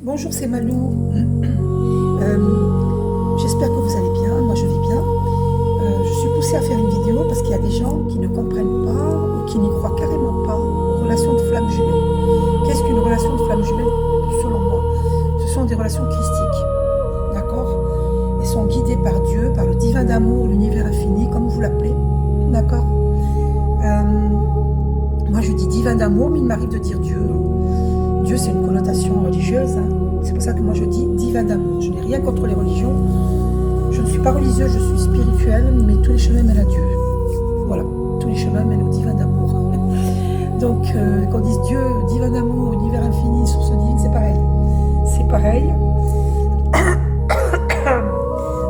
Bonjour, c'est Malou. J'espère que vous allez bien. Moi, je vais bien. Je suis poussée à faire une vidéo parce qu'il y a des gens qui ne comprennent pas ou qui n'y croient carrément pas aux relations de flammes jumelles. Qu'est-ce qu'une relation de flammes jumelles selon moi? Ce sont des relations christiques. D'accord? Elles sont guidées par Dieu, par le divin d'amour, l'univers infini, comme vous l'appelez. D'accord? Moi, je dis divin d'amour, mais il m'arrive de dire Dieu. Dieu, c'est une connotation religieuse. Hein. C'est pour ça que moi, je dis divin d'amour. Je n'ai rien contre les religions. Je ne suis pas religieuse, je suis spirituelle, mais tous les chemins mènent à Dieu. Voilà, tous les chemins mènent au divin d'amour. Donc, quand on dit Dieu, divin d'amour, univers infini, source divine, c'est pareil. C'est pareil.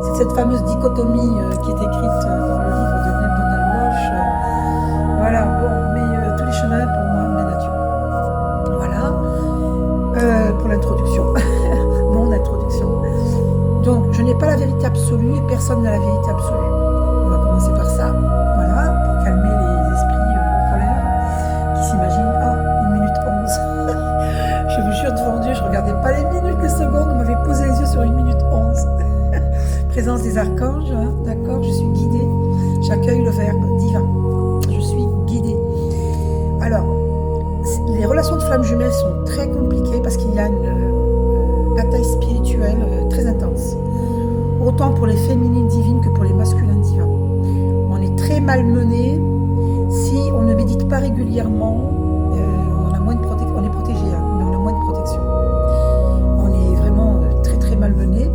C'est cette fameuse dichotomie qui est écrite dans le livre de Neil Donald Walsh. Voilà, bon, mais tous les chemins, pour moi, mènent à Dieu. Voilà, pour l'introduction, mon introduction. Donc, je n'ai pas la vérité absolue et personne n'a la vérité absolue. On va commencer par ça, voilà, pour calmer les esprits en colère qui s'imaginent, ah, 1 minute 11. Je vous jure devant Dieu, je ne regardais pas les minutes, les secondes, on m'avait posé les yeux sur 1 minute 11. Présence des archanges, hein, d'accord, je suis guidée, j'accueille le verbe divin, je suis guidée. Alors, les relations de flammes jumelles sont très compliquées parce qu'il y a une bataille spirituelle très intense. Autant pour les féminines divines que pour les masculins divins. On est très malmené si on ne médite pas régulièrement. On a moins de protection, on est protégé, hein, mais on a moins de protection. On est vraiment très très malmené.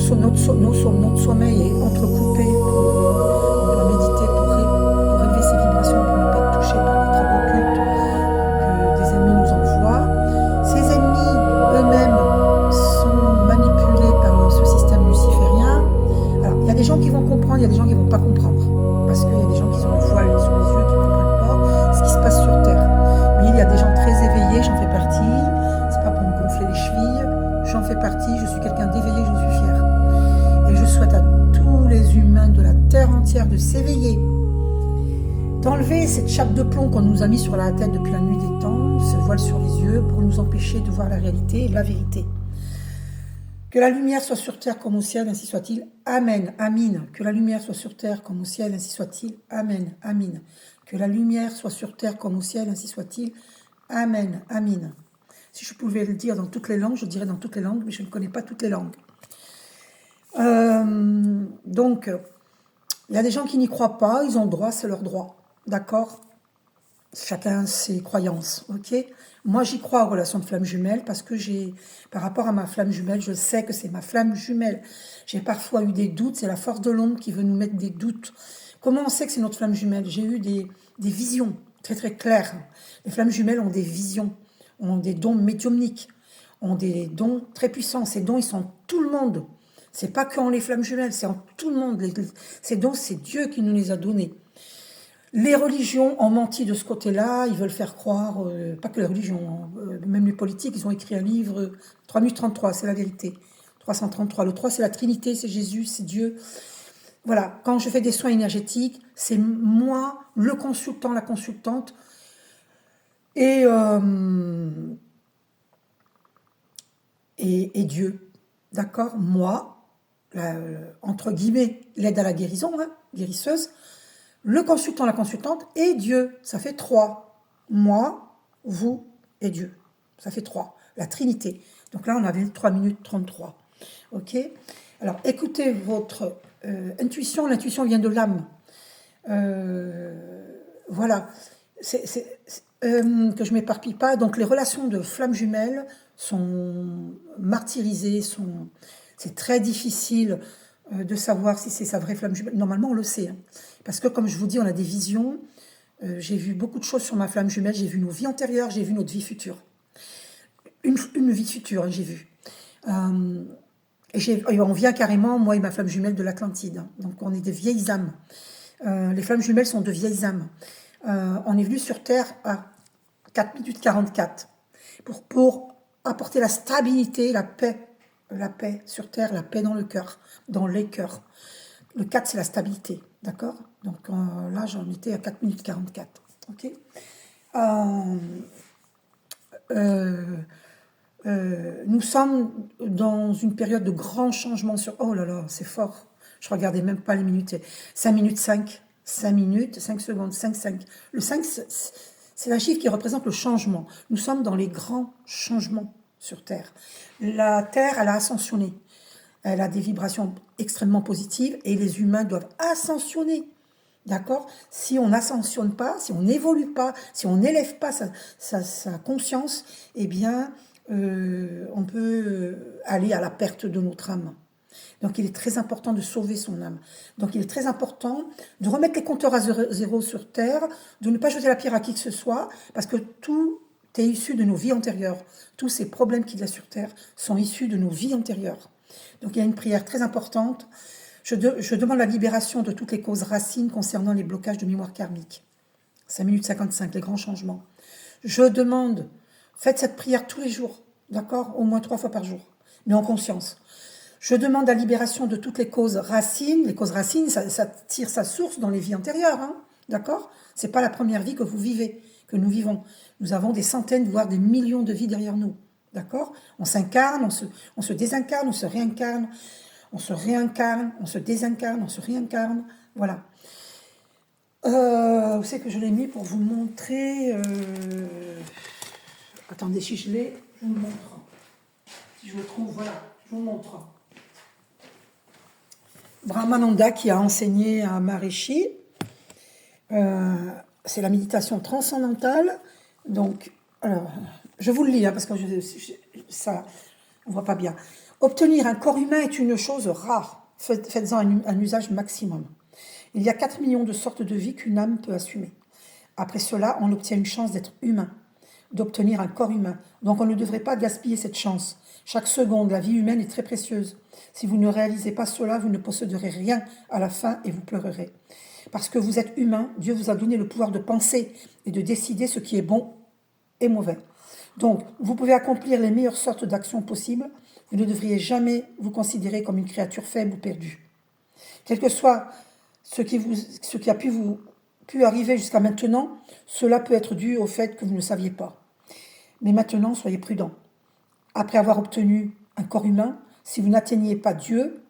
Notre sommeil est entrecoupé. On doit méditer pour élever ses vibrations, pour ne pas être touché par les travaux occultes que des ennemis nous envoient. Ces ennemis eux-mêmes sont manipulés par ce système luciférien. Alors, il y a des gens qui vont comprendre, il y a des gens qui ne vont pas comprendre. Parce qu'il y a des gens qui ont le voile sur les yeux, qui ne comprennent pas ce qui se passe sur Terre. Mais il y a des gens très éveillés, j'en fais partie. C'est pas pour me gonfler les chevilles. J'en fais partie, je suis quelqu'un d'éveillé, j'en suis fière. Et je souhaite à tous les humains de la Terre entière de s'éveiller, d'enlever cette chape de plomb qu'on nous a mis sur la tête depuis la nuit des temps, ce voile sur les yeux, pour nous empêcher de voir la réalité et la vérité. Que la lumière soit sur terre comme au ciel, ainsi soit-il. Amen, amin. Que la lumière soit sur terre comme au ciel, ainsi soit-il. Amen, amin. Que la lumière soit sur terre comme au ciel, ainsi soit-il. Amen, amin. Si je pouvais le dire dans toutes les langues, je dirais dans toutes les langues, mais je ne connais pas toutes les langues. Donc, il y a des gens qui n'y croient pas, ils ont le droit, c'est leur droit. D'accord? Chacun ses croyances, ok? Moi, j'y crois aux relations de flammes jumelles parce que par rapport à ma flamme jumelle, je sais que c'est ma flamme jumelle. J'ai parfois eu des doutes, c'est la force de l'ombre qui veut nous mettre des doutes. Comment on sait que c'est notre flamme jumelle? J'ai eu des visions très très claires. Les flammes jumelles ont des visions, ont des dons médiumniques, ont des dons très puissants. Ces dons, ils sont en tout le monde. C'est pas que en les flammes jumelles, c'est en tout le monde. Ces dons, c'est Dieu qui nous les a donnés. Les religions ont menti de ce côté-là, ils veulent faire croire, pas que les religions, même les politiques, ils ont écrit un livre, 3 minutes 33, c'est la vérité. 333, le 3 c'est la Trinité, c'est Jésus, c'est Dieu. Voilà, quand je fais des soins énergétiques, c'est moi, le consultant, la consultante, et Dieu, d'accord? Moi, entre guillemets, l'aide à la guérison, hein, guérisseuse, le consultant, la consultante et Dieu. Ça fait 3. Moi, vous et Dieu. Ça fait 3. La Trinité. Donc là, on avait 3 minutes 33. OK? Alors, écoutez votre intuition. L'intuition vient de l'âme. Voilà. Que je m'éparpille pas. Donc, les relations de flammes jumelles sont martyrisées. C'est très difficile de savoir si c'est sa vraie flamme jumelle. Normalement, on le sait. Hein. Parce que, comme je vous dis, on a des visions. J'ai vu beaucoup de choses sur ma flamme jumelle. J'ai vu nos vies antérieures, j'ai vu notre vie future. Une vie future, hein, j'ai vu. Et on vient carrément, moi et ma flamme jumelle, de l'Atlantide. Hein. Donc, on est des vieilles âmes. Les flammes jumelles sont de vieilles âmes. On est venu sur Terre à 4 minutes 44 pour apporter la stabilité, la paix sur Terre, la paix dans le cœur, dans les cœurs. Le 4, c'est la stabilité, d'accord? Donc là, j'en étais à 4 minutes 44, ok? nous sommes dans une période de grands changements sur... Oh là là, c'est fort. Je regardais même pas les minutes. 5 minutes 5. 5 minutes, 5 secondes, 5, 5. Le 5, c'est un chiffre qui représente le changement. Nous sommes dans les grands changements sur Terre. La Terre, elle a ascensionné. Elle a des vibrations extrêmement positives et les humains doivent ascensionner. D'accord? Si on n'ascensionne pas, si on n'évolue pas, si on n'élève pas sa conscience, eh bien, on peut aller à la perte de notre âme. Donc, il est très important de sauver son âme. Donc, il est très important de remettre les compteurs à zéro sur Terre, de ne pas jeter la pierre à qui que ce soit, parce que tout est issu de nos vies antérieures. Tous ces problèmes qu'il y a sur Terre sont issus de nos vies antérieures. Donc, il y a une prière très importante. Je demande la libération de toutes les causes racines concernant les blocages de mémoire karmique. 5 minutes 55, les grands changements. Je demande, faites cette prière tous les jours, d'accord? Au moins 3 fois par jour, mais en conscience. Je demande la libération de toutes les causes racines. Les causes racines, ça tire sa source dans les vies antérieures, hein, d'accord? C'est pas la première vie que vous vivez, que nous vivons. Nous avons des centaines, voire des millions de vies derrière nous, d'accord? On s'incarne, on se désincarne, on se réincarne, on se réincarne, on se désincarne, on se réincarne, voilà. Où c'est que je l'ai mis pour vous montrer Attendez, si je l'ai, je vous le montre. Si je le trouve, voilà, je vous le montre. Brahmananda qui a enseigné à Maharishi, c'est la méditation transcendantale. Donc, alors, je vous le lis, hein, parce que ça, on ne voit pas bien. Obtenir un corps humain est une chose rare. Faites-en un usage maximum. Il y a 4 millions de sortes de vies qu'une âme peut assumer. Après cela, on obtient une chance d'être humain, d'obtenir un corps humain. Donc, on ne devrait pas gaspiller cette chance. Chaque seconde, la vie humaine est très précieuse. Si vous ne réalisez pas cela, vous ne posséderez rien à la fin et vous pleurerez. Parce que vous êtes humain, Dieu vous a donné le pouvoir de penser et de décider ce qui est bon et mauvais. Donc, vous pouvez accomplir les meilleures sortes d'actions possibles. Vous ne devriez jamais vous considérer comme une créature faible ou perdue. Quel que soit ce qui a pu arriver jusqu'à maintenant, cela peut être dû au fait que vous ne saviez pas. Mais maintenant, soyez prudents. Après avoir obtenu un corps humain, si vous n'atteigniez pas Dieu,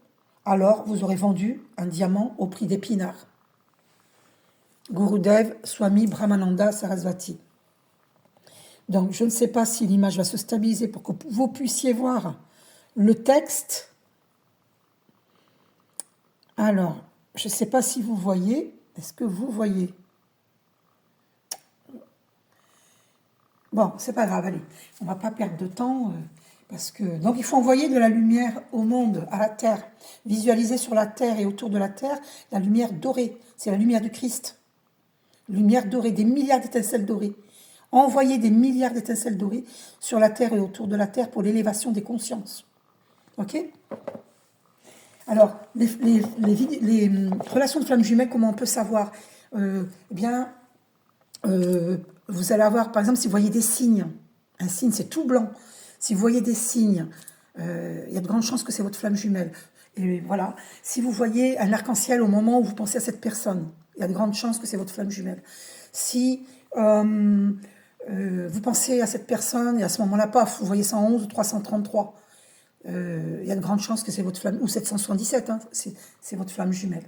alors vous aurez vendu un diamant au prix d'épinards. Gurudev Swami Brahmananda Sarasvati. Donc, je ne sais pas si l'image va se stabiliser pour que vous puissiez voir le texte. Alors, je ne sais pas si vous voyez. Est-ce que vous voyez? Bon, c'est pas grave, allez. On ne va pas perdre de temps. Parce que, donc, il faut envoyer de la lumière au monde, à la terre. Visualiser sur la terre et autour de la terre la lumière dorée. C'est la lumière du Christ. Lumière dorée, des milliards d'étincelles dorées. Envoyer des milliards d'étincelles dorées sur la terre et autour de la terre pour l'élévation des consciences. Ok? Alors, les relations de flammes jumelles, comment on peut savoir? Vous allez avoir, par exemple, si vous voyez des signes, un signe c'est tout blanc, si vous voyez des signes, il y a de grandes chances que c'est votre flamme jumelle. Et voilà, si vous voyez un arc-en-ciel au moment où vous pensez à cette personne, il y a de grandes chances que c'est votre flamme jumelle. Si vous pensez à cette personne et à ce moment-là, paf, vous voyez 111 ou 333, il y a de grandes chances que c'est votre flamme, ou 777, hein, c'est votre flamme jumelle.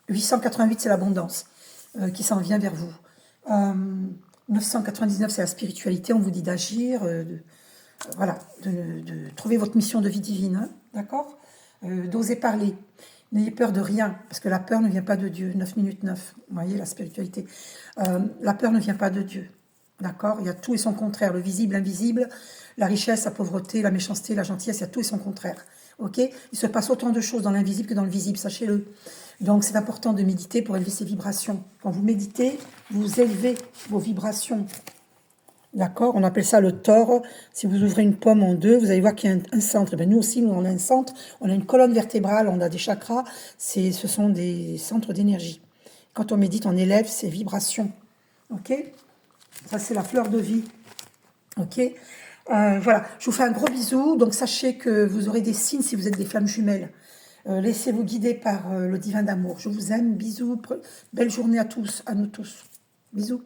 888, c'est l'abondance qui s'en vient vers vous. 999, c'est la spiritualité, on vous dit d'agir, de trouver votre mission de vie divine, hein, d'accord? D'oser parler. N'ayez peur de rien, parce que la peur ne vient pas de Dieu. 9 minutes 9, vous voyez, la spiritualité. La peur ne vient pas de Dieu, d'accord? Il y a tout et son contraire, le visible, l'invisible, la richesse, la pauvreté, la méchanceté, la gentillesse, il y a tout et son contraire, ok? Il se passe autant de choses dans l'invisible que dans le visible, sachez-le. Donc, c'est important de méditer pour élever ses vibrations. Quand vous méditez, vous élevez vos vibrations. D'accord? On appelle ça le tore. Si vous ouvrez une pomme en deux, vous allez voir qu'il y a un centre. Et bien, nous aussi, on a un centre. On a une colonne vertébrale, on a des chakras. Ce sont des centres d'énergie. Quand on médite, on élève ses vibrations. Ok? Ça, c'est la fleur de vie. Ok? Voilà. Je vous fais un gros bisou. Donc, sachez que vous aurez des signes si vous êtes des flammes jumelles. Laissez-vous guider par le divin d'amour. Je vous aime. Bisous. Belle journée à tous, à nous tous. Bisous.